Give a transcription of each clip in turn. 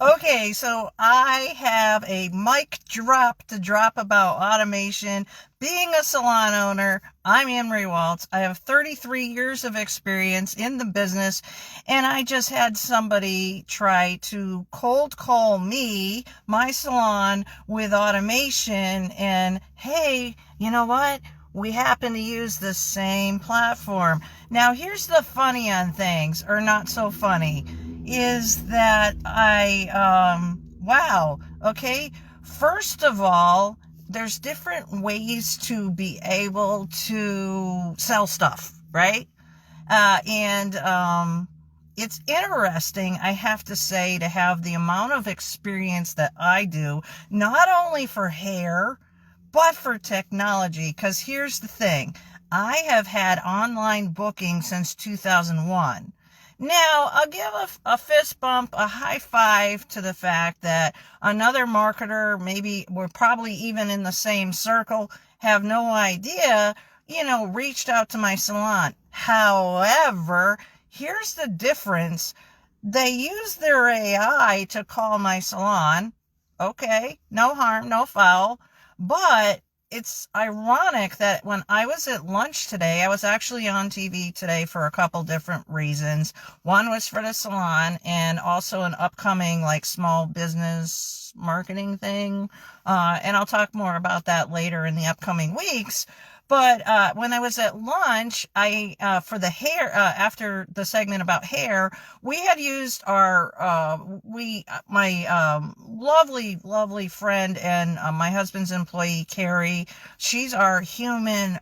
Okay, so I have a mic drop to drop about automation. Being a salon owner, I'm Ann Marie Walts. I have 33 years of experience in the business, and I just had somebody try to cold call me, my salon, with automation. And hey, you know what? We happen to use the same platform. Now, here's the funny on things, or not so funny, is that wow, okay. First of all, there's different ways to be able to sell stuff, right? And it's interesting, I have to say, to have the amount of experience that I do, not only for hair, but for technology. Because here's the thing, I have had online booking since 2001. Now, I'll give a fist bump, a high five to the fact that another marketer, maybe we're probably even in the same circle, have no idea, reached out to my salon. However, here's the difference. They use their AI to call my salon. Okay, no harm, no foul. But it's ironic that when I was at lunch today, I was actually on TV today for a couple different reasons. One was for the salon and also an upcoming like small business marketing thing. And I'll talk more about that later in the upcoming weeks. But when I was at lunch, for the hair, after the segment about hair, we had used my lovely, lovely friend and my husband's employee, Carrie. She's our human,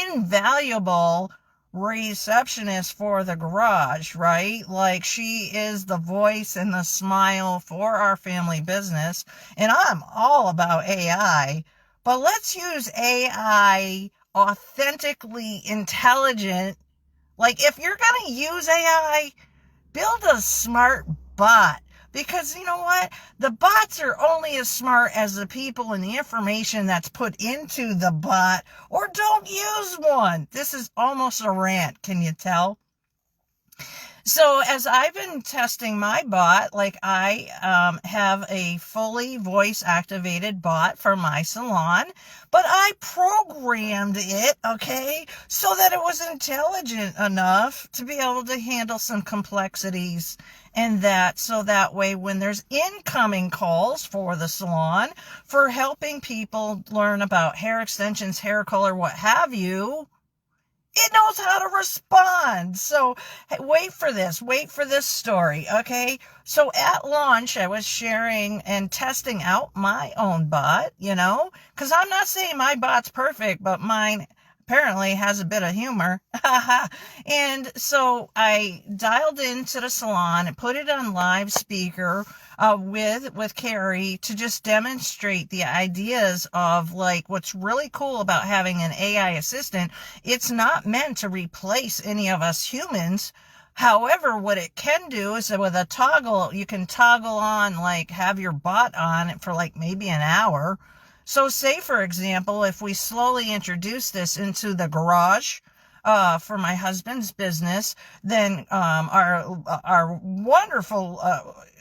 invaluable receptionist for the garage, right? Like, she is the voice and the smile for our family business. And I'm all about AI, but let's use AI authentically intelligent. Like, if you're going to use AI, build a smart bot. Because you know what? The bots are only as smart as the people and the information that's put into the bot, or don't use one. This is almost a rant, can you tell? So as I've been testing my bot, like I have a fully voice activated bot for my salon, but I programmed it, okay, so that it was intelligent enough to be able to handle some complexities and that, so that way when there's incoming calls for the salon for helping people learn about hair extensions, hair color, what have you, it knows how to respond. So hey, wait for this story, okay? So at launch, I was sharing and testing out my own bot, because I'm not saying my bot's perfect, but mine apparently has a bit of humor. And so I dialed into the salon and put it on live speaker with Carrie to just demonstrate the ideas of like what's really cool about having an AI assistant. It's not meant to replace any of us humans. However, what it can do is that with a toggle, you can toggle on, like have your bot on for like maybe an hour. So say, for example, if we slowly introduce this into the garage, for my husband's business, then our wonderful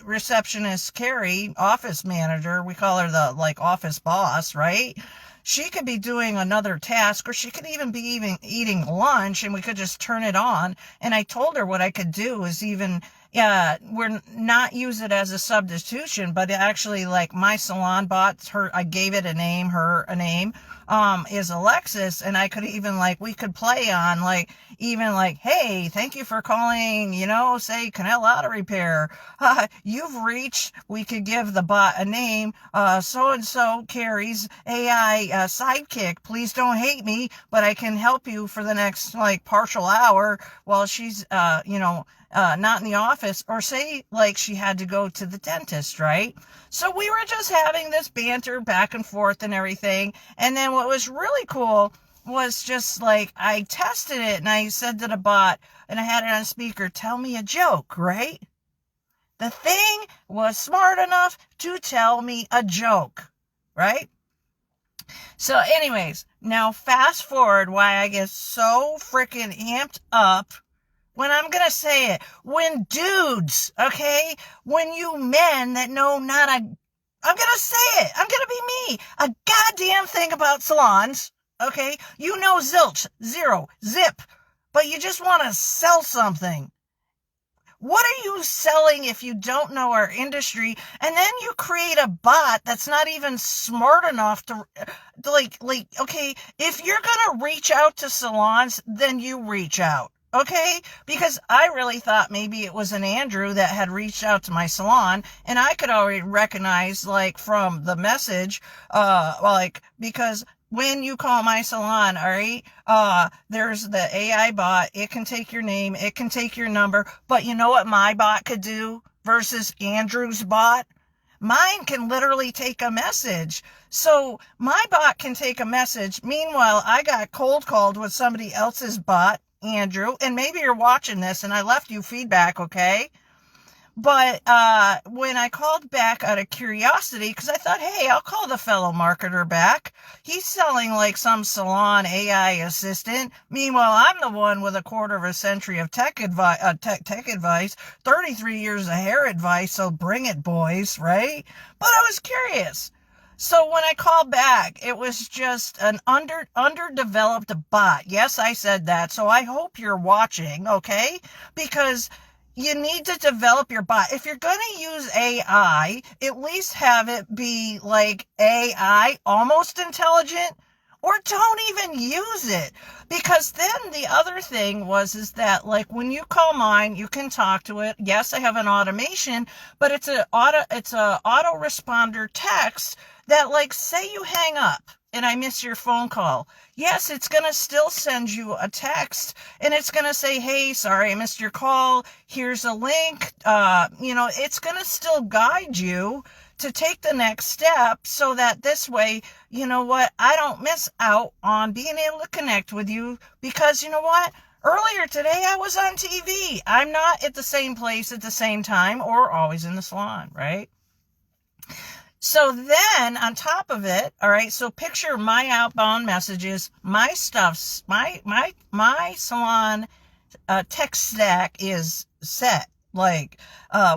receptionist, Carrie, office manager, we call her the like office boss, right? She could be doing another task, or she could even be eating lunch, and we could just turn it on. And I told her what I could do is even, we're not use it as a substitution, but actually, like my salon bot, I gave it a name, her a name, is Alexis, and I could even we could play on even hey, thank you for calling, say Canal Auto Repair. You've reached, we could give the bot a name, so-and-so Carrie's AI sidekick. Please don't hate me, but I can help you for the next partial hour while she's, not in the office, or say she had to go to the dentist, right? So we were just having this banter back and forth and everything. And then what was really cool was just I tested it and I said to the bot, and I had it on speaker, tell me a joke, right? The thing was smart enough to tell me a joke, right? So anyways, now fast forward why I get so freaking amped up When I'm going to say it, when dudes, okay, when you men that know not a, I'm going to say it, I'm going to be me, a goddamn thing about salons, okay? You know zilch, zero, zip, but you just want to sell something. What are you selling if you don't know our industry? And then you create a bot that's not even smart enough to okay, if you're going to reach out to salons, then you reach out. Okay? Because I really thought maybe it was an Andrew that had reached out to my salon, and I could already recognize, like, from the message, because when you call my salon, all right, there's the AI bot. It can take your name. It can take your number. But you know what my bot could do versus Andrew's bot? Mine can literally take a message. So my bot can take a message. Meanwhile, I got cold called with somebody else's bot, Andrew, and maybe you're watching this and I left you feedback, okay? But when I called back out of curiosity, because I thought, hey, I'll call the fellow marketer back. He's selling like some salon AI assistant. Meanwhile, I'm the one with a quarter of a century of tech advice, 33 years of hair advice, so bring it, boys, right? But I was curious. So when I called back, it was just an underdeveloped bot. Yes, I said that. So I hope you're watching, okay? Because you need to develop your bot. If you're going to use AI, at least have it be like AI, almost intelligent, or don't even use it. Because then the other thing is that, like, when you call mine, you can talk to it. Yes, I have an automation, but it's a autoresponder text that, like, say you hang up and I miss your phone call. Yes, it's going to still send you a text and it's going to say, hey, sorry, I missed your call. Here's a link. It's going to still guide you to take the next step so that this way, you know what, I don't miss out on being able to connect with you because you know what? Earlier today, I was on TV. I'm not at the same place at the same time or always in the salon, right? So then on top of it, all right, so picture my outbound messages, my stuffs, my salon tech stack is set. Like,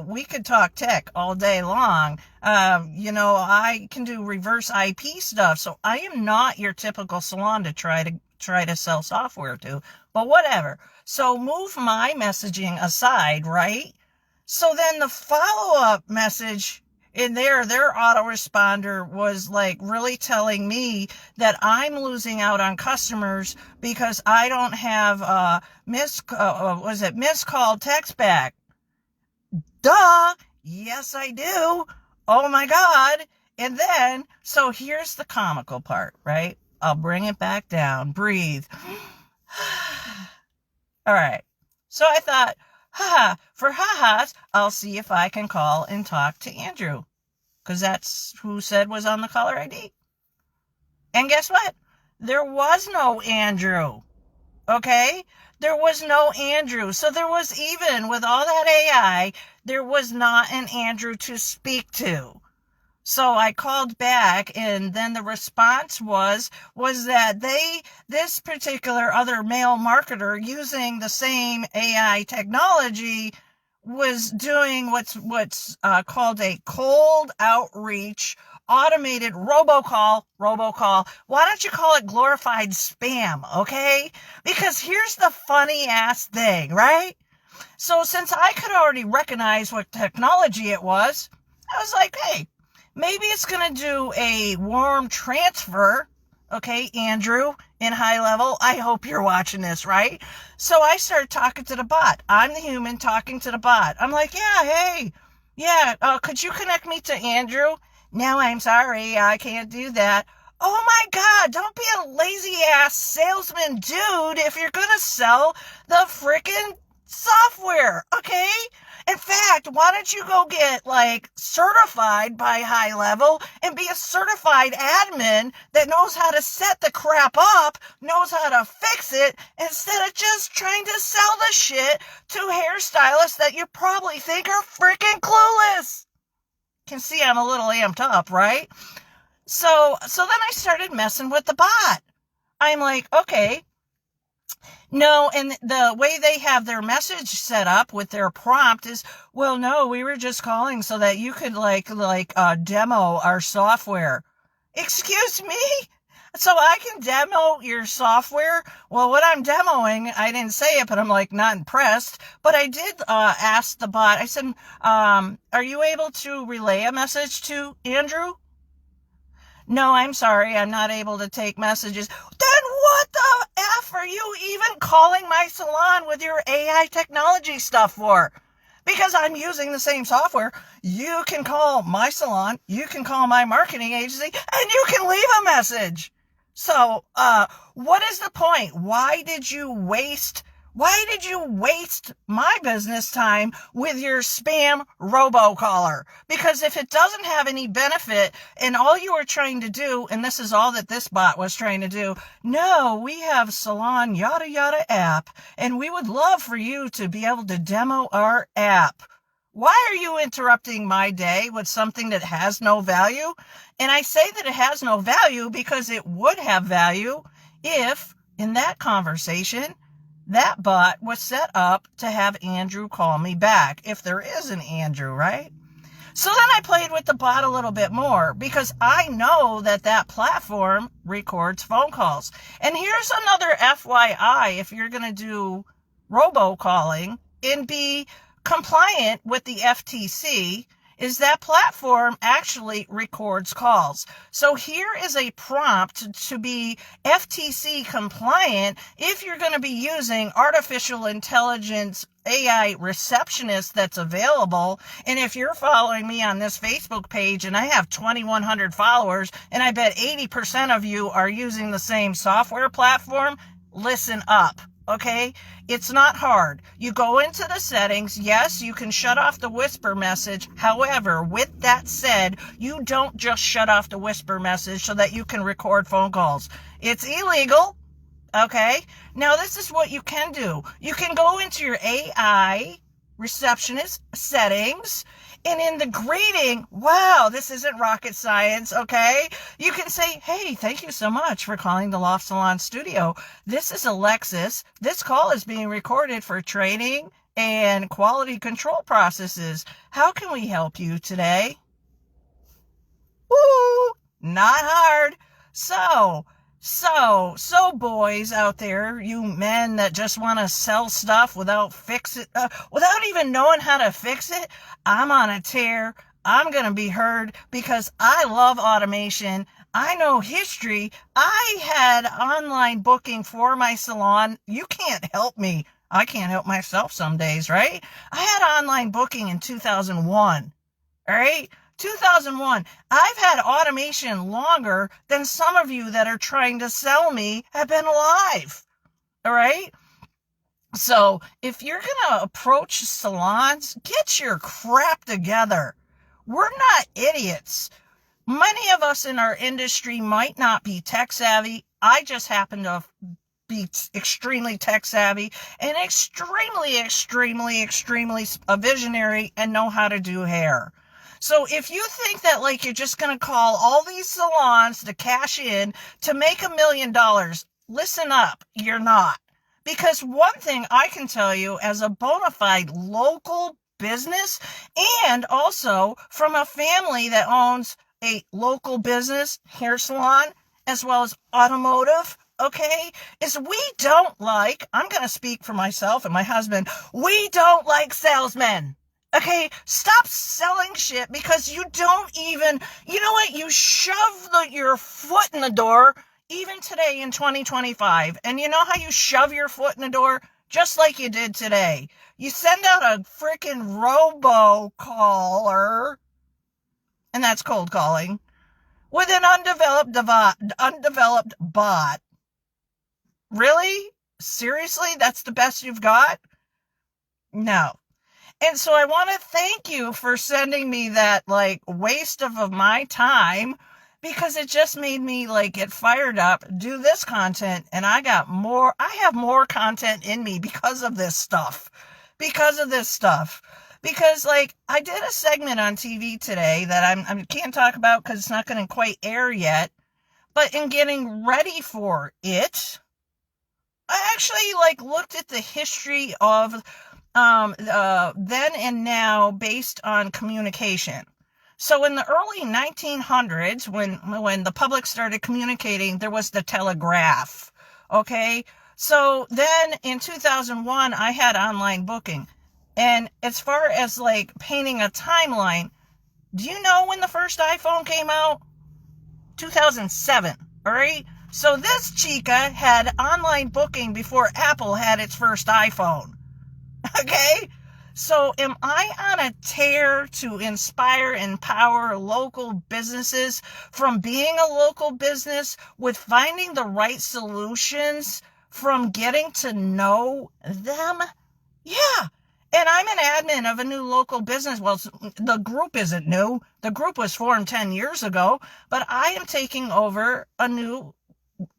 we could talk tech all day long. I can do reverse IP stuff. So I am not your typical salon to try to sell software to, but whatever. So move my messaging aside, right? So then the follow-up message in their autoresponder was like really telling me that I'm losing out on customers because I don't have missed call text back. Duh! Yes, I do. Oh my God. And then, so here's the comical part, right? I'll bring it back down. Breathe. All right. So I thought, for ha-has, I'll see if I can call and talk to Andrew. Because that's who said was on the caller ID. And guess what? There was no Andrew. Okay? There was no Andrew. So there was, even with all that AI, there was not an Andrew to speak to. So I called back, and then the response was that this particular other male marketer using the same AI technology was doing what's called a cold outreach automated robocall. Why don't you call it glorified spam, okay? Because here's the funny ass thing, right? So since I could already recognize what technology it was, I was like, hey, maybe it's going to do a warm transfer. Okay, Andrew, in high level, I hope you're watching this, right? So I started talking to the bot. I'm the human talking to the bot. I'm like, could you connect me to Andrew? No, I'm sorry, I can't do that. Oh my God, don't be a lazy ass salesman, dude, if you're gonna sell the frickin' software, okay? In fact, why don't you go get, like, certified by High Level and be a certified admin that knows how to set the crap up, knows how to fix it, instead of just trying to sell the shit to hairstylists that you probably think are freaking clueless. Can see I'm a little amped up, right? So then I started messing with the bot. I'm like, okay, No, and the way they have their message set up with their prompt is, well, no, we were just calling so that you could demo our software. Excuse me? So I can demo your software? Well, what I'm demoing, I didn't say it, but I'm like not impressed. But I did ask the bot, I said, are you able to relay a message to Andrew? No, I'm sorry, I'm not able to take messages. Then what the F are you even calling my salon with your AI technology stuff for? Because I'm using the same software. You can call my salon, you can call my marketing agency, and you can leave a message. So, what is the point? Why did you waste my business time with your spam robocaller? Because if it doesn't have any benefit and all you were trying to do, and this is all that this bot was trying to do, no, we have Salon yada yada app, and we would love for you to be able to demo our app. Why are you interrupting my day with something that has no value? And I say that it has no value because it would have value if, in that conversation, that bot was set up to have Andrew call me back, if there is an Andrew, right? So then I played with the bot a little bit more because I know that that platform records phone calls. And here's another FYI if you're going to do robocalling and be compliant with the FTC, is that platform actually records calls. So here is a prompt to be FTC compliant if you're going to be using artificial intelligence AI receptionist that's available. And if you're following me on this Facebook page and I have 2,100 followers and I bet 80% of you are using the same software platform, listen up. Okay, it's not hard. You go into the settings. Yes, you can shut off the whisper message. However, with that said, you don't just shut off the whisper message so that you can record phone calls. It's illegal. Okay, now this is what you can do. You can go into your AI receptionist settings, and in the greeting, wow, this isn't rocket science, okay? You can say, hey, thank you so much for calling the Loft Salon Studio. This is Alexis. This call is being recorded for training and quality control processes. How can we help you today? Woo! Not hard. So boys out there, you men that just want to sell stuff without even knowing how to fix it, I'm on a tear. I'm going to be heard because I love automation. I know history. I had online booking for my salon. You can't help me. I can't help myself some days, right? I had online booking in 2001. All right? 2001. I've had automation longer than some of you that are trying to sell me have been alive. All right? So if you're going to approach salons, get your crap together. We're not idiots. Many of us in our industry might not be tech savvy. I just happen to be extremely tech savvy and extremely a visionary and know how to do hair. So if you think that you're just going to call all these salons to cash in to make $1 million, listen up, you're not. Because one thing I can tell you as a bona fide local business and also from a family that owns a local business, hair salon, as well as automotive, okay, is we don't I'm going to speak for myself and my husband, we don't like salesmen. Okay, stop selling shit because you don't even, you know what, you shove your foot in the door even today in 2025. And you know how you shove your foot in the door? Just like you did today. You send out a freaking robocaller, and that's cold calling, with an undeveloped bot. Really? Seriously? That's the best you've got? No. And so I want to thank you for sending me that waste of my time, because it just made me get fired up, do this content, and I have more content in me because of this stuff. Because I did a segment on TV today that I can't talk about because it's not going to quite air yet, but in getting ready for it, I actually looked at the history of then and now based on communication. So in the early 1900s, when the public started communicating, there was the telegraph. Okay. So then in 2001, I had online booking. And as far as painting a timeline, do you know when the first iPhone came out? 2007. All right. So this chica had online booking before Apple had its first iPhone. Okay? So am I on a tear to inspire, empower local businesses from being a local business with finding the right solutions from getting to know them? Yeah. And I'm an admin of a new local business. Well, the group isn't new. The group was formed 10 years ago, but I am taking over a new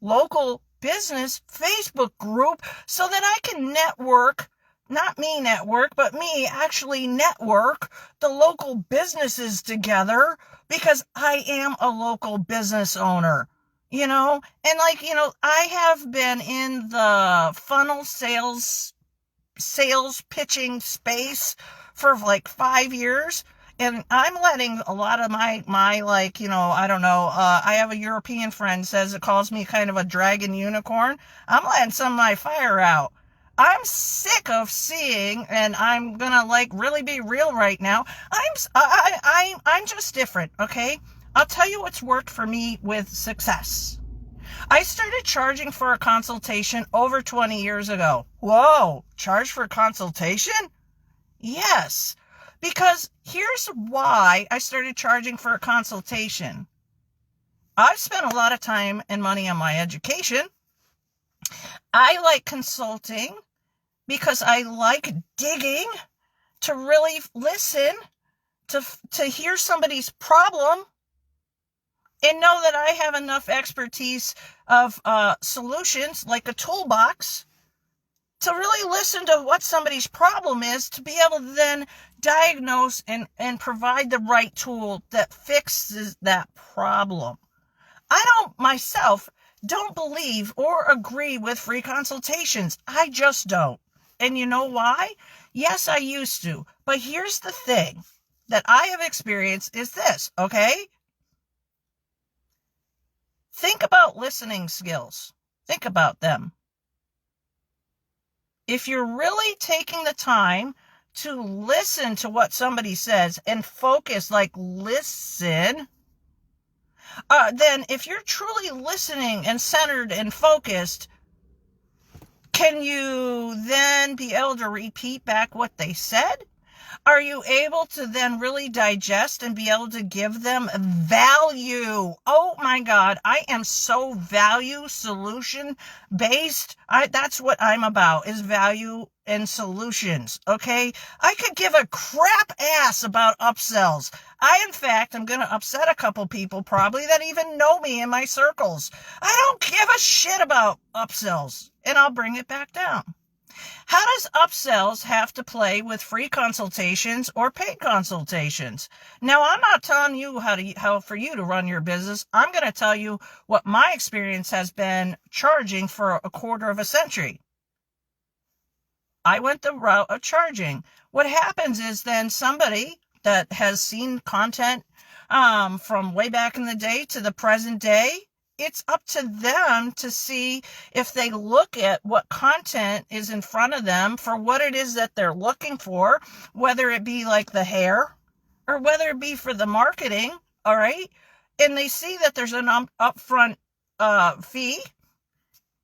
local business Facebook group so that I can network, not me network, but me actually network the local businesses together because I am a local business owner, and I have been in the funnel sales pitching space for 5 years. And I'm letting a lot of my I don't know, I have a European friend calls me kind of a dragon unicorn. I'm letting some of my fire out. I'm sick of seeing, and I'm gonna really be real right now. I'm just different, okay? I'll tell you what's worked for me with success. I started charging for a consultation over 20 years ago. Whoa, charge for a consultation? Yes, because here's why I started charging for a consultation. I've spent a lot of time and money on my education. I like consulting because I like digging to really listen, to hear somebody's problem and know that I have enough expertise of solutions, like a toolbox, to really listen to what somebody's problem is, to be able to then diagnose and provide the right tool that fixes that problem. I don't believe or agree with free consultations. I just don't. And you know why? Yes, I used to. But here's the thing that I have experienced is this, okay? Think about listening skills. Think about them. If you're really taking the time to listen to what somebody says and focus, listen, then if you're truly listening and centered and focused, can you then be able to repeat back what they said? Are you able to then really digest and be able to give them value? Oh my God, I am so value solution based. That's what I'm about, is value and solutions. Okay. I could give a crap ass about upsells. In fact, I'm going to upset a couple people probably that even know me in my circles. I don't give a shit about upsells, and I'll bring it back down. How does upsells have to play with free consultations or paid consultations? Now, I'm not telling you how for you to run your business. I'm going to tell you what my experience has been charging for a quarter of a century. I went the route of charging. What happens is then somebody that has seen content from way back in the day to the present day, it's up to them to see if they look at what content is in front of them for what it is that they're looking for, whether it be like the hair or whether it be for the marketing, all right? And they see that there's an upfront fee.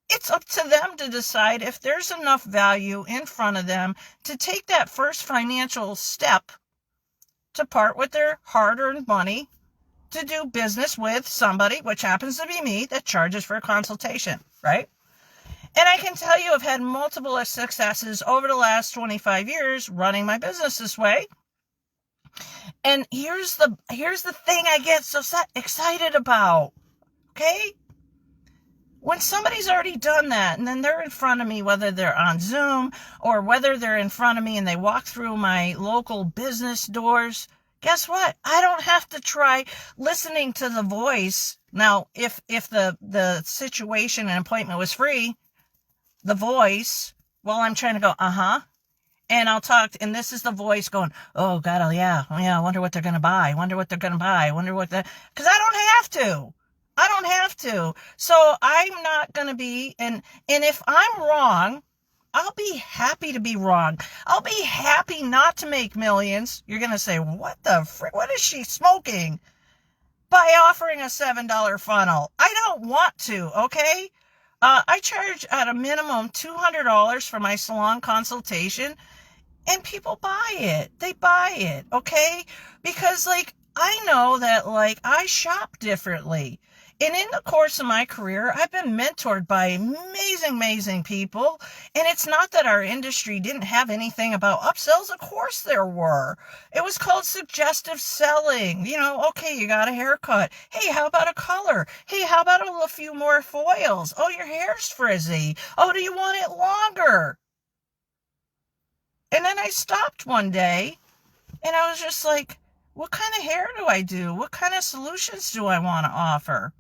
It's up to them to decide if there's enough value in front of them to take that first financial step to part with their hard-earned money to do business with somebody, which happens to be me, that charges for a consultation, right? And I can tell you I've had multiple successes over the last 25 years running my business this way. And here's the thing I get so excited about, okay? When somebody's already done that and then they're in front of me, whether they're on Zoom or whether they're in front of me and they walk through my local business doors, guess what? I don't have to try listening to the voice. Now, if the situation and appointment was free, the voice while I'm trying to go, and I'll talk, and this is the voice going, oh, God, I wonder what they're going to buy. Because I don't have to. So I'm not going to be, and if I'm wrong, I'll be happy to be wrong. I'll be happy not to make millions. You're going to say, what the frick? What is she smoking? By offering a $7 funnel. I don't want to, okay? I charge at a minimum $200 for my salon consultation, and people buy it. They buy it, okay? Because, I know that, I shop differently. And in the course of my career, I've been mentored by amazing people. And it's not that our industry didn't have anything about upsells. Of course there were. It was called suggestive selling. Okay, you got a haircut. Hey, how about a color? Hey, how about a few more foils? Oh, your hair's frizzy. Oh, do you want it longer? And then I stopped one day and I was just like, what kind of hair do I do? What kind of solutions do I want to offer?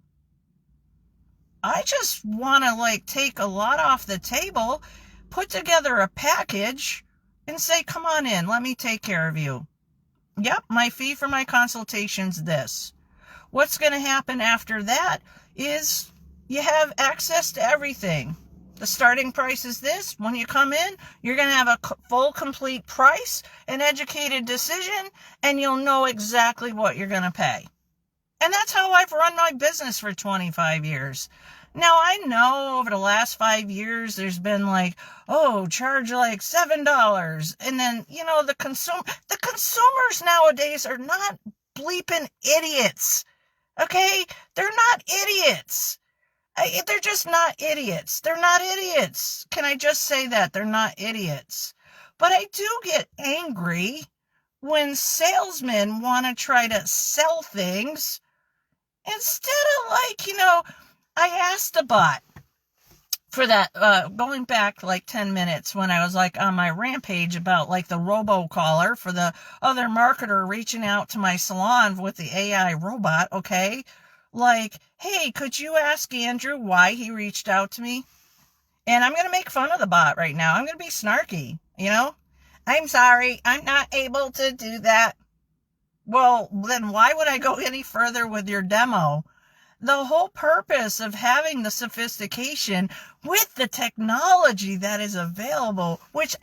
I just want to take a lot off the table, put together a package and say, come on in, let me take care of you. Yep, my fee for my consultation's this. What's going to happen after that is you have access to everything. The starting price is this. When you come in, you're going to have a full, complete price, an educated decision, and you'll know exactly what you're going to pay. And that's how I've run my business for 25 years. Now, I know over the last 5 years, there's been charge $7. And then, the consumers nowadays are not bleeping idiots. Okay? They're not idiots. They're just not idiots. They're not idiots. Can I just say that? They're not idiots. But I do get angry when salesmen want to try to sell things instead of I asked a bot for that, going back 10 minutes when I was on my rampage about the robocaller for the other marketer reaching out to my salon with the AI robot, okay? Hey, could you ask Andrew why he reached out to me? And I'm going to make fun of the bot right now. I'm going to be snarky, I'm sorry, I'm not able to do that. Well, then why would I go any further with your demo? The whole purpose of having the sophistication with the technology that is available, which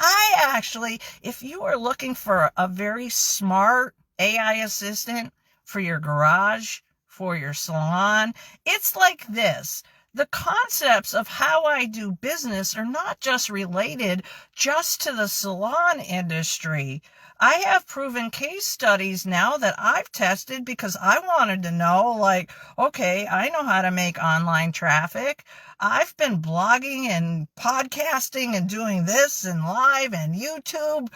if you are looking for a very smart AI assistant for your garage, for your salon, it's like this. The concepts of how I do business are not just related just to the salon industry. I have proven case studies now that I've tested because I wanted to know, okay, I know how to make online traffic. I've been blogging and podcasting and doing this and live and YouTube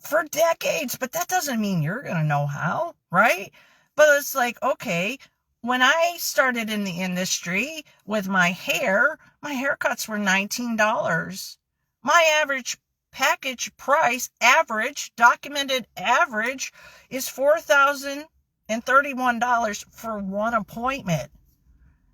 for decades, but that doesn't mean you're going to know how, right? But it's okay, when I started in the industry with my haircuts were $19. My average package price, documented average, is $4,031 for one appointment.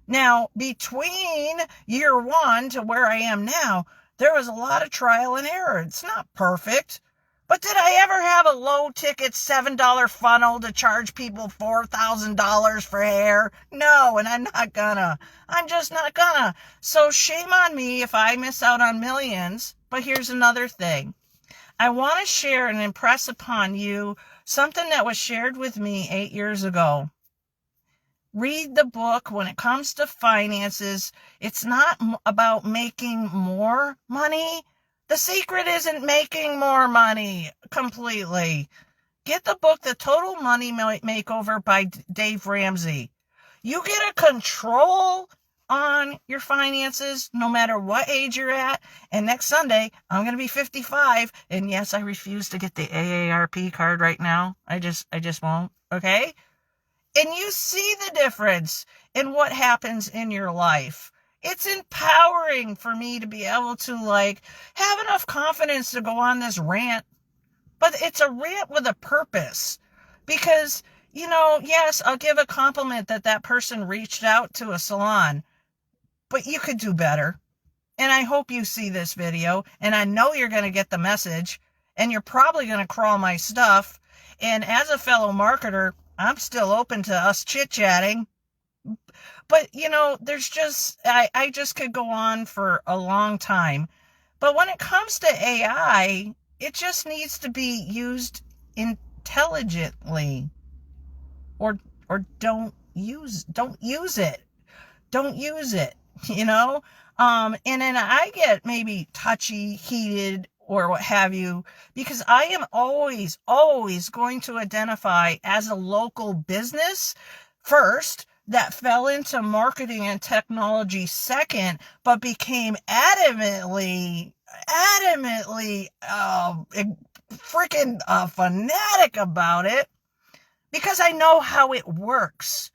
Now, between year one to where I am now, there was a lot of trial and error. It's not perfect. But did I ever have a low-ticket $7 funnel to charge people $4,000 for hair? No, and I'm not gonna. I'm just not gonna. So shame on me if I miss out on millions. But here's another thing. I want to share and impress upon you something that was shared with me 8 years ago. Read the book. When it comes to finances, it's not about making more money. The secret isn't making more money completely. Get the book, The Total Money Makeover by Dave Ramsey. You get a control on your finances no matter what age you're at. And next Sunday, I'm going to be 55. And yes, I refuse to get the AARP card right now. I just won't. Okay? And you see the difference in what happens in your life. It's empowering for me to be able to have enough confidence to go on this rant. But it's a rant with a purpose. Because, yes, I'll give a compliment that person reached out to a salon. But you could do better. and I hope you see this video, and I know you're going to get the message, and you're probably going to crawl my stuff. And as a fellow marketer, I'm still open to us chit-chatting. But, there's just, I just could go on for a long time. But when it comes to AI, it just needs to be used intelligently. Or don't use it. Don't use it, and then I get maybe touchy, heated, or what have you, because I am always going to identify as a local business first that fell into marketing and technology second, but became adamantly freaking fanatic about it because I know how it works.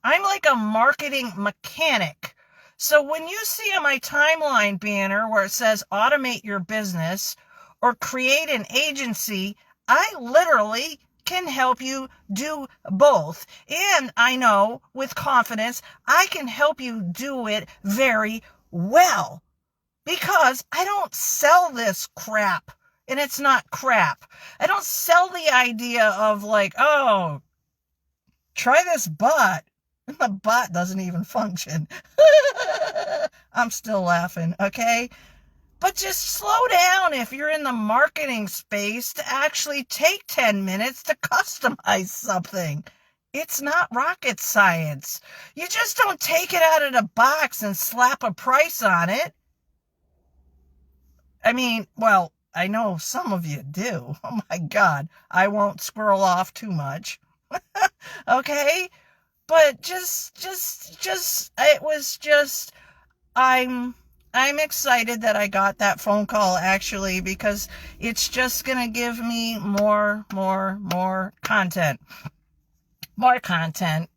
I'm like a marketing mechanic. So when you see on my timeline banner where it says automate your business or create an agency, I literally can help you do both. And I know with confidence, I can help you do it very well because I don't sell this crap. And it's not crap. I don't sell the idea of like, oh, try this bot. The bot doesn't even function. I'm still laughing, okay? But just slow down if you're in the marketing space to actually take 10 minutes to customize something. It's not rocket science. You just don't take it out of the box and slap a price on it. I mean, well, I know some of you do. Oh my God. I won't squirrel off too much. Okay? But I'm excited that I got that phone call actually because it's just going to give me more content. More content.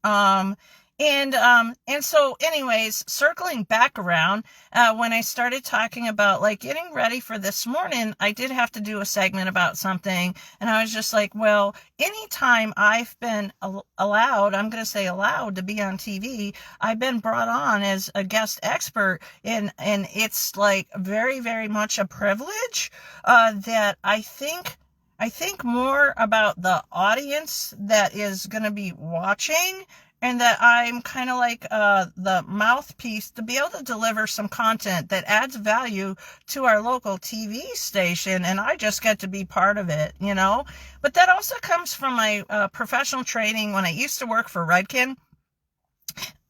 And so anyways, circling back around, when I started talking about like getting ready for this morning, I did have to do a segment about something. And I was just like, well, anytime I've been allowed to be on TV, I've been brought on as a guest expert and it's like very, very much a privilege, that I think more about the audience that is going to be watching, and that I'm kind of like the mouthpiece to be able to deliver some content that adds value to our local TV station, and I just get to be part of it, But that also comes from my professional training when I used to work for Redken.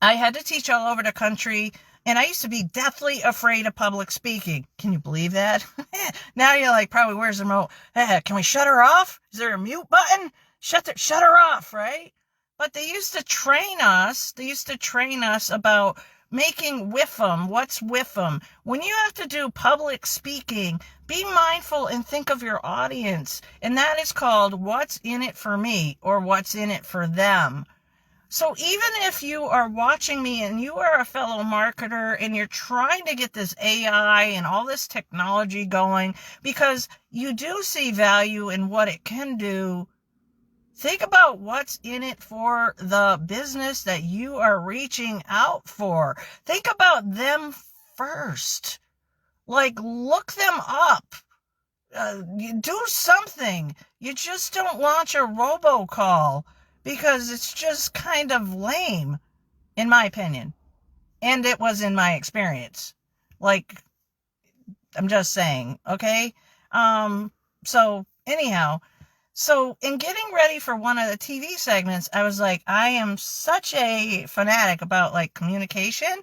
I had to teach all over the country, and I used to be deathly afraid of public speaking. Can you believe that? Now you're like, probably, where's the remote? Can we shut her off? Is there a mute button? Shut her off, right? But they used to train us about making WIFM. What's WIFM? When you have to do public speaking, be mindful and think of your audience. And that is called what's in it for me or what's in it for them. So even if you are watching me and you are a fellow marketer and you're trying to get this AI and all this technology going because you do see value in what it can do, think about what's in it for the business that you are reaching out for. Think about them first. Like, look them up. You do something. You just don't launch a robocall because it's just kind of lame, in my opinion. And it was in my experience. Like, I'm just saying, okay? So anyhow, so in getting ready for one of the TV segments, I was like, I am such a fanatic about like communication.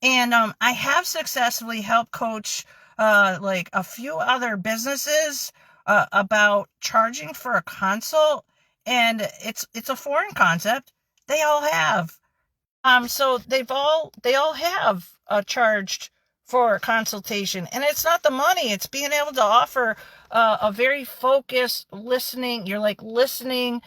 And I have successfully helped coach like a few other businesses about charging for a consult. And it's a foreign concept. They all have. So they all have charged for consultation, and it's not the money. It's being able to offer a very focused listening. You're like listening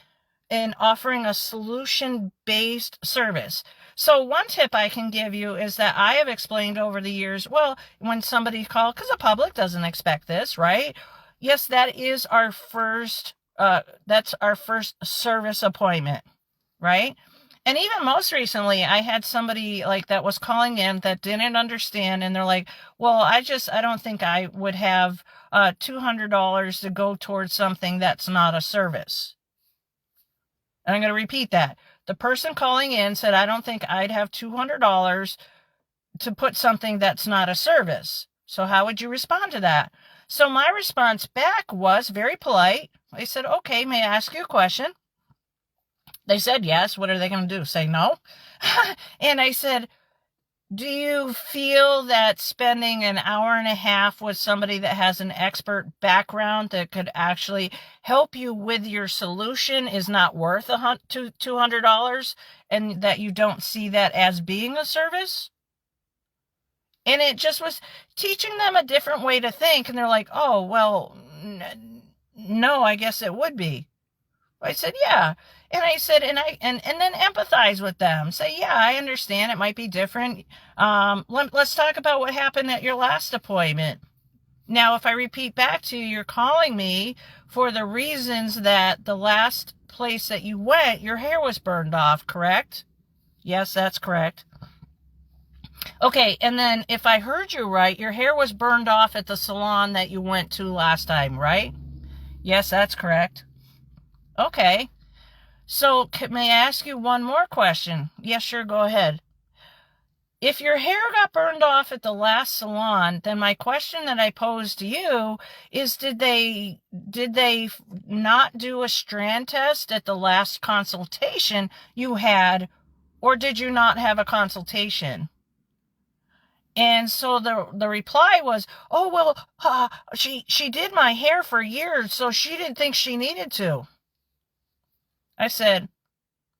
and offering a solution-based service. So one tip I can give you is that I have explained over the years, well, when somebody calls, because the public doesn't expect this, right? Yes, that is that's our first service appointment, right? And even most recently, I had somebody like that was calling in that didn't understand. And they're like, well, I don't think I would have $200 to go towards something that's not a service. And I'm going to repeat that. The person calling in said, I don't think I'd have $200 to put something that's not a service. So how would you respond to that? So my response back was very polite. I said, okay, may I ask you a question? They said yes. What are they going to do? Say no? And I said, do you feel that spending an hour and a half with somebody that has an expert background that could actually help you with your solution is not worth $200, and that you don't see that as being a service? And it just was teaching them a different way to think. And they're like, oh, well, no, I guess it would be. I said, yeah. And I said, and then empathize with them. Say, yeah, I understand. It might be different. Let's talk about what happened at your last appointment. Now, if I repeat back to you, you're calling me for the reasons that the last place that you went, your hair was burned off, correct? Yes, that's correct. Okay, and then if I heard you right, your hair was burned off at the salon that you went to last time, right? Yes, that's correct. Okay. So may I ask you one more question? Yes, sure, go ahead. If your hair got burned off at the last salon, then my question that I posed to you is, did they not do a strand test at the last consultation you had, or did you not have a consultation? And so the reply was, oh, well, she did my hair for years, so she didn't think she needed to. I said,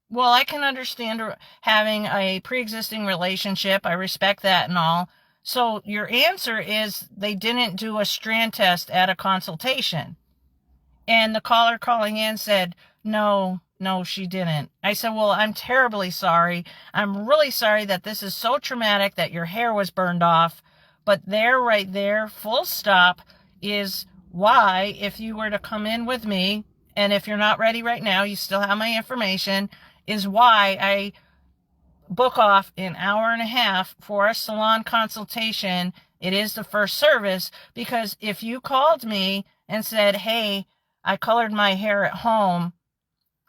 well, I can understand having a pre-existing relationship. I respect that and all. So your answer is they didn't do a strand test at a consultation. And the caller calling in said, no, she didn't. I said, well, I'm terribly sorry. I'm really sorry that this is so traumatic that your hair was burned off. But right there, full stop, is why, if you were to come in with me, and if you're not ready right now, you still have my information, is why I book off an hour and a half for a salon consultation. It is the first service, because if you called me and said, hey, I colored my hair at home,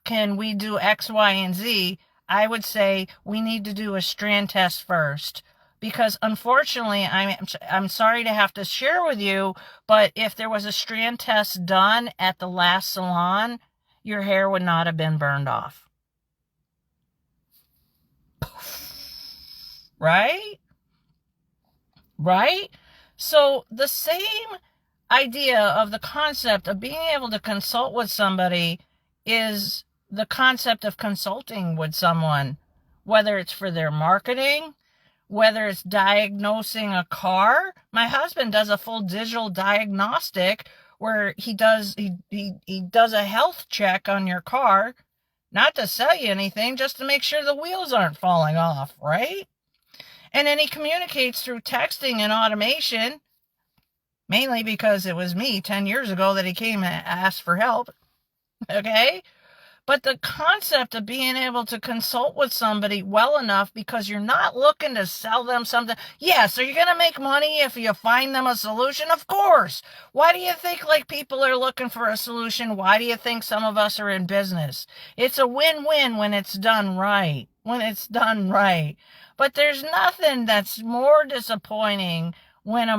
can we do X, Y, and Z? I would say we need to do a strand test first. Because unfortunately, I'm sorry to have to share with you, but if there was a strand test done at the last salon, your hair would not have been burned off. Right? Right? So the same idea of the concept of being able to consult with somebody is the concept of consulting with someone, whether it's for their marketing, whether it's diagnosing a car. My husband does a full digital diagnostic where he does a health check on your car, not to sell you anything, just to make sure the wheels aren't falling off, right? And then he communicates through texting and automation, mainly because it was me 10 years ago that he came and asked for help, okay? But the concept of being able to consult with somebody well enough, because you're not looking to sell them something. Yes, are you going to make money if you find them a solution? Of course. Why do you think like people are looking for a solution? Why do you think some of us are in business? It's a win-win when it's done right. But there's nothing that's more disappointing when a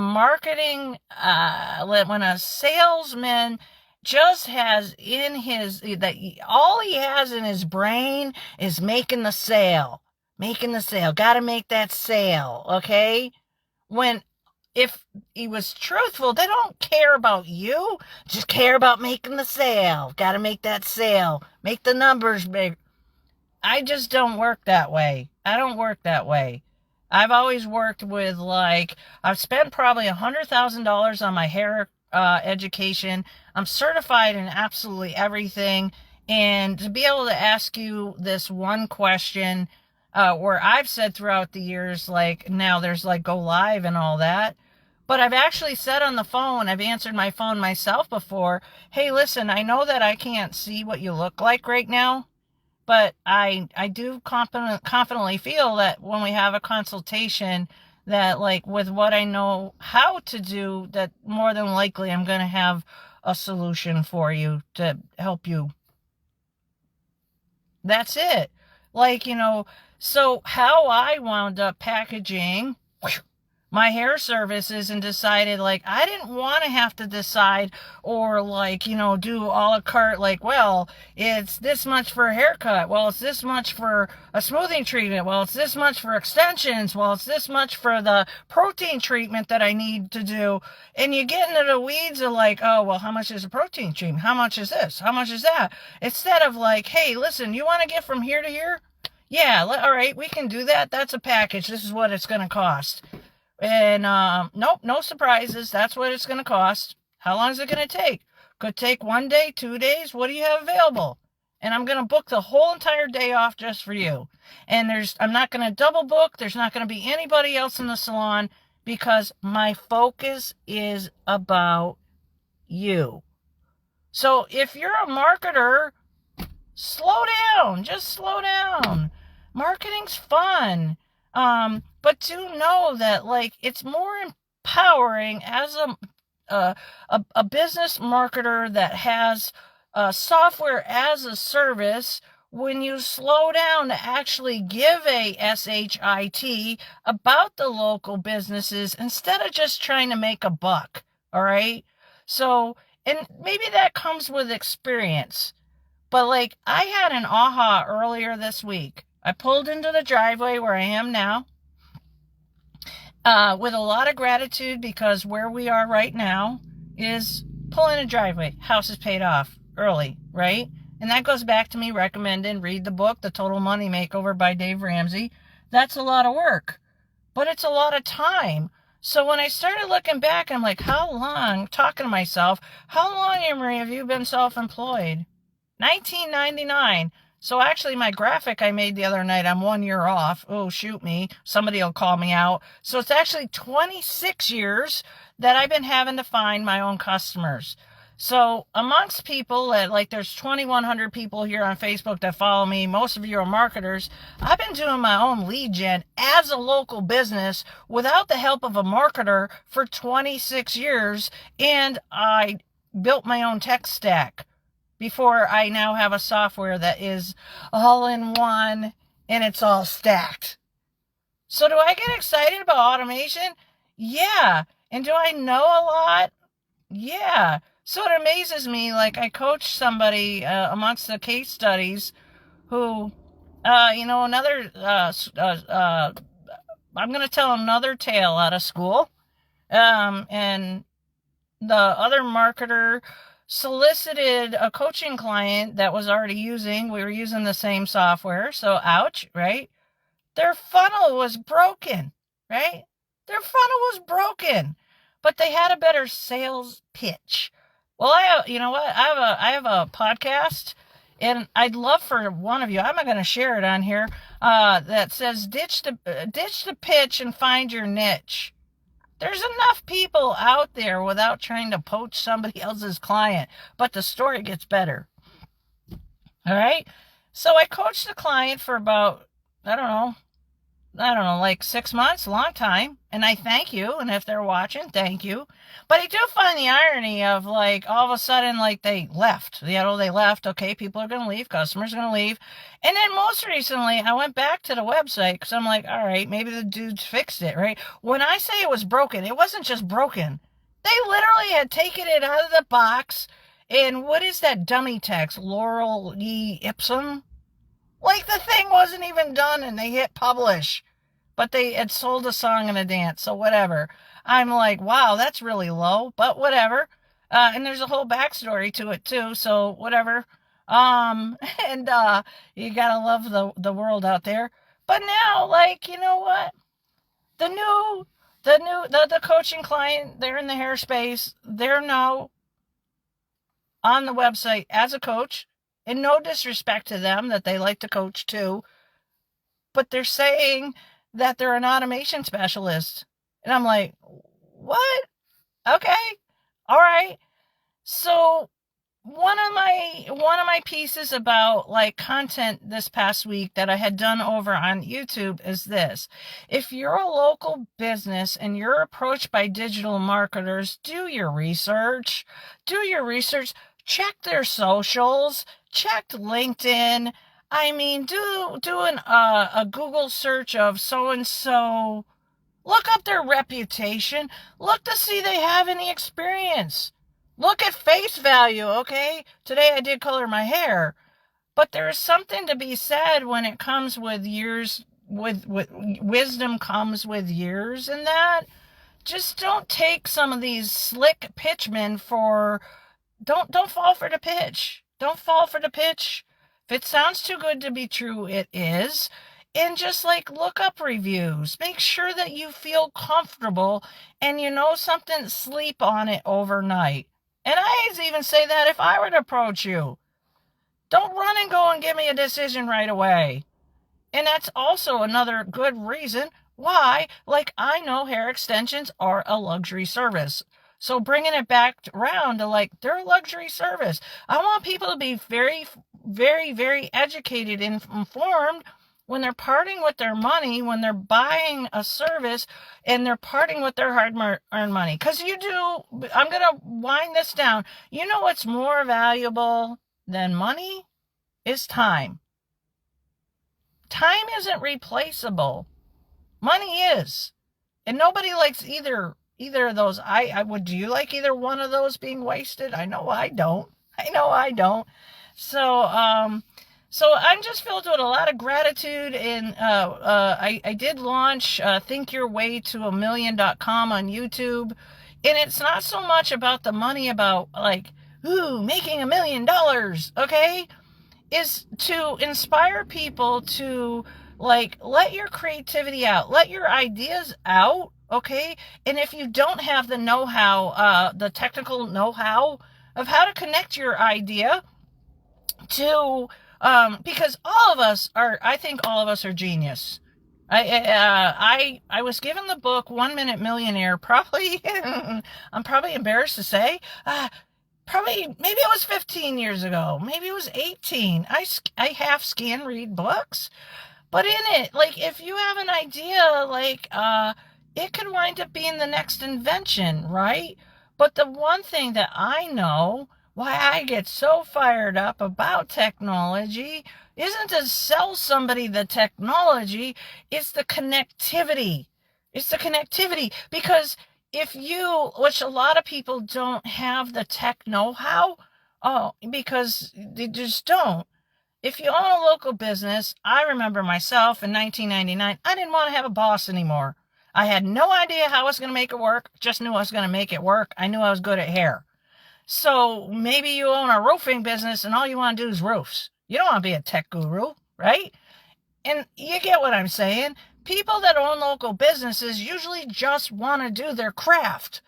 when a salesman just has in his, all he has in his brain is making the sale. Gotta make that sale, okay? If he was truthful, they don't care about you, just care about making the sale. Gotta make that sale, make the numbers big. I just don't work that way. I've always worked with, I've spent probably $100,000 on my hair education. I'm certified in absolutely everything. And to be able to ask you this one question, where I've said throughout the years, now there's go live and all that. But I've actually said on the phone, I've answered my phone myself before, hey, listen, I know that I can't see what you look like right now. But I do confidently feel that when we have a consultation, that like with what I know how to do, that more than likely I'm going to have a solution for you to help you. That's it. Like, so how I wound up packaging my hair services and decided like I didn't want to have to decide or like, do a la carte, like, well, it's this much for a haircut. Well, it's this much for a smoothing treatment. Well, it's this much for extensions. Well, it's this much for the protein treatment that I need to do. And you get into the weeds of like, oh, well, how much is a protein treatment? How much is this? How much is that? Instead of like, hey, listen, you want to get from here to here? Yeah, all right, we can do that. That's a package. This is what it's going to cost. And nope, no surprises. That's what it's going to cost. How long is it going to take? Could take 1 day, 2 days. What do you have available? And I'm going to book the whole entire day off just for you. And I'm not going to double book. There's not going to be anybody else in the salon because my focus is about you. So if you're a marketer, slow down. Just slow down. Marketing's fun. But do know that like it's more empowering as a business marketer that has software as a service when you slow down to actually give a SHIT about the local businesses instead of just trying to make a buck. All right. So, and maybe that comes with experience. But like I had an aha earlier this week. I pulled into the driveway where I am now with a lot of gratitude because where we are right now is pulling a driveway. House is paid off early, right? And that goes back to me recommending read the book, The Total Money Makeover by Dave Ramsey. That's a lot of work, but it's a lot of time. So when I started looking back, I'm like, how long, talking to myself, how long, Ann Marie, have you been self-employed? 1999. So actually my graphic I made the other night, I'm 1 year off. Oh, shoot me. Somebody will call me out. So it's actually 26 years that I've been having to find my own customers. So amongst people that like there's 2,100 people here on Facebook that follow me. Most of you are marketers. I've been doing my own lead gen as a local business without the help of a marketer for 26 years. And I built my own tech stack before I now have a software that is all in one and it's all stacked. So do I get excited about automation? Yeah. And do I know a lot? Yeah. So it amazes me, like I coached somebody amongst the case studies who, another, I'm going to tell another tale out of school. And the other marketer solicited a coaching client that was already we were using the same software. So ouch, right? Their funnel was broken, right? Their funnel was broken, but they had a better sales pitch. Well, you know what? I have a podcast and I'd love for one of you, I'm not going to share it on here, that says ditch the pitch and find your niche. There's enough people out there without trying to poach somebody else's client, but the story gets better. All right. So I coached the client for about, I don't know, like 6 months, a long time. And I thank you. And if they're watching, thank you. But I do find the irony of like all of a sudden, like they left. They left. Okay, people are going to leave. Customers are going to leave. And then most recently, I went back to the website because I'm like, all right, maybe the dudes fixed it, right? When I say it was broken, it wasn't just broken. They literally had taken it out of the box. And what is that dummy text? Laurel E. Ipsum? Like the thing wasn't even done and they hit publish. But they had sold a song and a dance, so whatever. I'm like, wow, that's really low, but whatever. And there's a whole backstory to it too, so whatever. And you gotta love the world out there. But now, like, you know what? The coaching client, they're in the hair space. They're now on the website as a coach. And no disrespect to them that they like to coach too. But they're saying that they're an automation specialist. And I'm like, what? Okay. All right. So one of my pieces about like content this past week that I had done over on YouTube is this. If you're a local business and you're approached by digital marketers, do your research. Check their socials, check LinkedIn. I mean, do a Google search of so and so. Look up their reputation. Look to see they have any experience. Look at face value, okay? Today I did color my hair. But there is something to be said when it comes with years, with wisdom comes with years and that. Just don't take some of these slick pitchmen for, don't fall for the pitch. Don't fall for the pitch. If it sounds too good to be true, it is. And just like look up reviews. Make sure that you feel comfortable and you know something, sleep on it overnight. And I even say that if I were to approach you. Don't run and go and give me a decision right away. And that's also another good reason why, like, I know hair extensions are a luxury service. So bringing it back around to like, they're a luxury service. I want people to be very, very, very educated and informed when they're parting with their money, when they're buying a service and they're parting with their hard-earned money. Because I'm going to wind this down. You know what's more valuable than money is time. Time isn't replaceable. Money is. And nobody likes either of those. Do you like either one of those being wasted? I know I don't. So I'm just filled with a lot of gratitude, and I did launch thinkyourwaytoamillion.com on YouTube, and it's not so much about the money, about like, making $1 million, okay? Is to inspire people to like let your creativity out, let your ideas out, okay? And if you don't have the know-how, the technical know-how of how to connect your idea to, because I think all of us are genius. I was given the book 1 Minute Millionaire, probably, I'm probably embarrassed to say, maybe it was 15 years ago. Maybe it was 18. I half scan read books. But in it, like, if you have an idea, like, it could wind up being the next invention, right? But the one thing that I know, why I get so fired up about technology, isn't to sell somebody the technology, it's the connectivity. It's the connectivity. Because which a lot of people don't have the tech know-how, because they just don't. If you own a local business, I remember myself in 1999, I didn't want to have a boss anymore. I had no idea how I was going to make it work, just knew I was going to make it work. I knew I was good at hair. So maybe you own a roofing business and all you want to do is roofs. You don't want to be a tech guru, right? And you get what I'm saying. People that own local businesses usually just want to do their craft,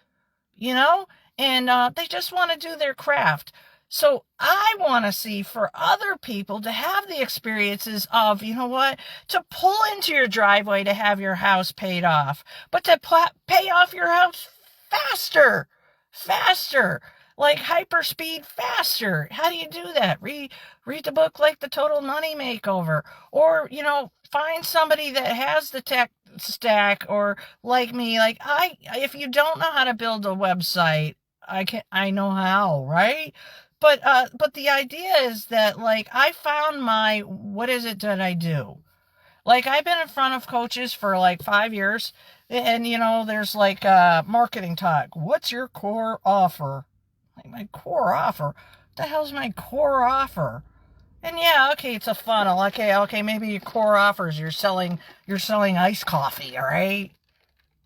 and they just want to do their craft. So I want to see for other people to have the experiences of, to pull into your driveway to have your house paid off, but to pay off your house faster, like hyper speed faster. How do you do that? Read the book like The Total Money Makeover, or, find somebody that has the tech stack, or like me, like if you don't know how to build a website, I know how, right? But the idea is that, like, I found what is it that I do? Like, I've been in front of coaches for like 5 years, and there's like marketing talk. What's your core offer? Like, my core offer? What the hell's my core offer? And yeah, okay, it's a funnel. Okay, maybe your core offers you're selling iced coffee, all right?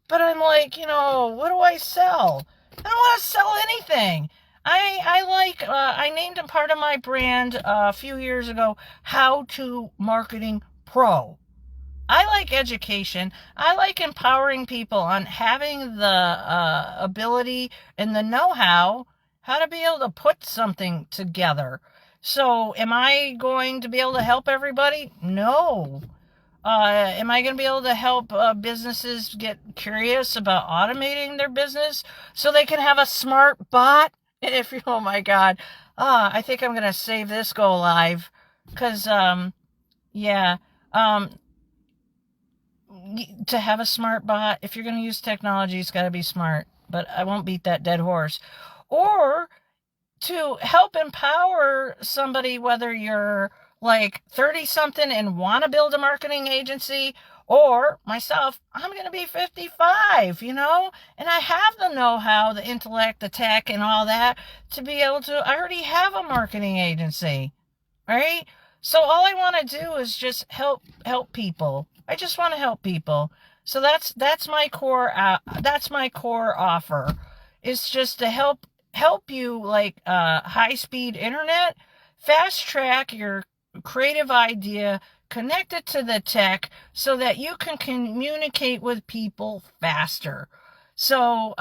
But I'm like, what do I sell? I don't want to sell anything. I named a part of my brand a few years ago, How to Marketing Pro. I like education. I like empowering people on having the ability and the know-how to be able to put something together. So am I going to be able to help everybody? No. Am I going to be able to help businesses get curious about automating their business so they can have a smart bot if you, oh my God, I think I'm gonna save this go live, because yeah, um, to have a smart bot, if you're gonna use technology, it's got to be smart. But I won't beat that dead horse. Or to help empower somebody, whether you're like 30 something and want to build a marketing agency, or myself, I'm going to be 55, and I have the know-how, the intellect, the tech, and all that to be able to. I already have a marketing agency, right? So all I want to do is just help people. I just want to help people. So that's my core offer. It's just to help you, like high speed internet, fast track your creative idea, connect it to the tech so that you can communicate with people faster. So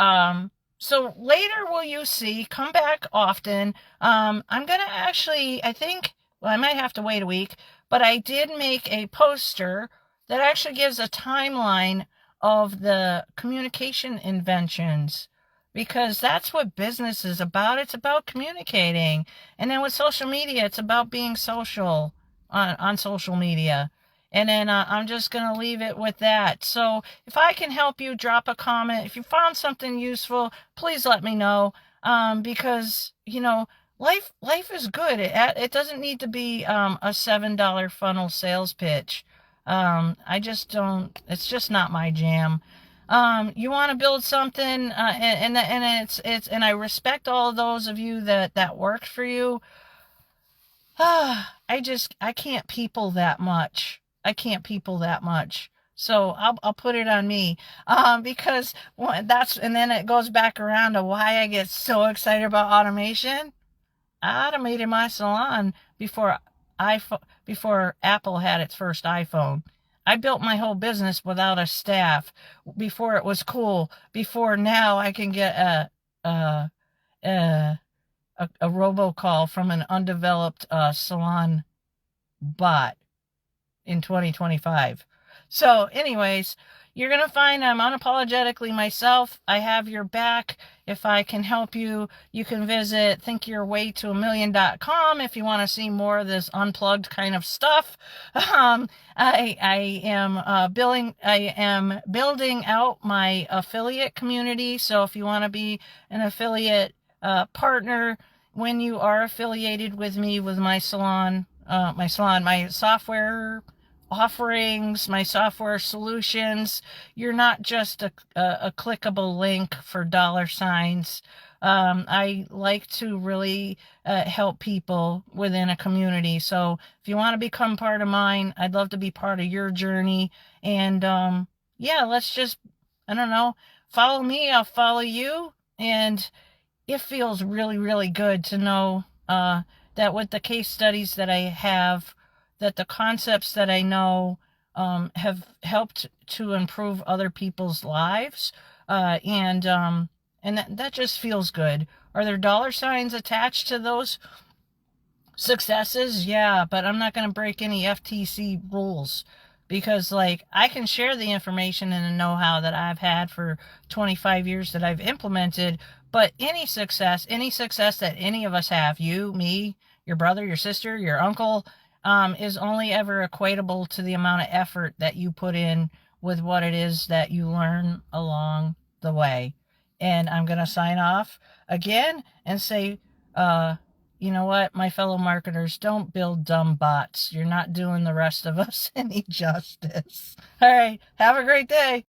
later will you see, come back often. I'm gonna actually, I think, well, I might have to wait a week, but I did make a poster that actually gives a timeline of the communication inventions, because that's what business is about. It's about communicating. And then with social media, it's about being social on social media. And then I'm just going to leave it with that. So if I can help you, drop a comment. If you found something useful, please let me know. Because, life is good. It doesn't need to be a $7 funnel sales pitch. I just don't, it's just not my jam. You want to build something, and and I respect all of those of you that worked for you. I can't people that much. I can't people that much. So I'll put it on me, because and then it goes back around to why I get so excited about automation. I automated my salon before Apple had its first iPhone. I built my whole business without a staff, before it was cool, before now I can get a a, a robocall from an undeveloped salon bot in 2025. So anyways, you're going to find I'm unapologetically myself. I have your back. If I can help you, you can visit thinkyourwaytoamillion.com if you want to see more of this unplugged kind of stuff. I am building out my affiliate community. So if you want to be an affiliate partner, when you are affiliated with me, with my software offerings, my software solutions, you're not just a clickable link for dollar signs. I like to really help people within a community. So if you want to become part of mine, I'd love to be part of your journey. And yeah, let's just, I don't know, follow me, I'll follow you. And it feels really, really good to know that with the case studies that I have, that the concepts that I know have helped to improve other people's lives. And that just feels good. Are there dollar signs attached to those successes? Yeah, but I'm not going to break any FTC rules, because like I can share the information and the know-how that I've had for 25 years that I've implemented, but any success that any of us have, you, me, your brother, your sister, your uncle, is only ever equatable to the amount of effort that you put in with what it is that you learn along the way. And I'm going to sign off again and say, you know what, my fellow marketers, don't build dumb bots. You're not doing the rest of us any justice. All right, have a great day.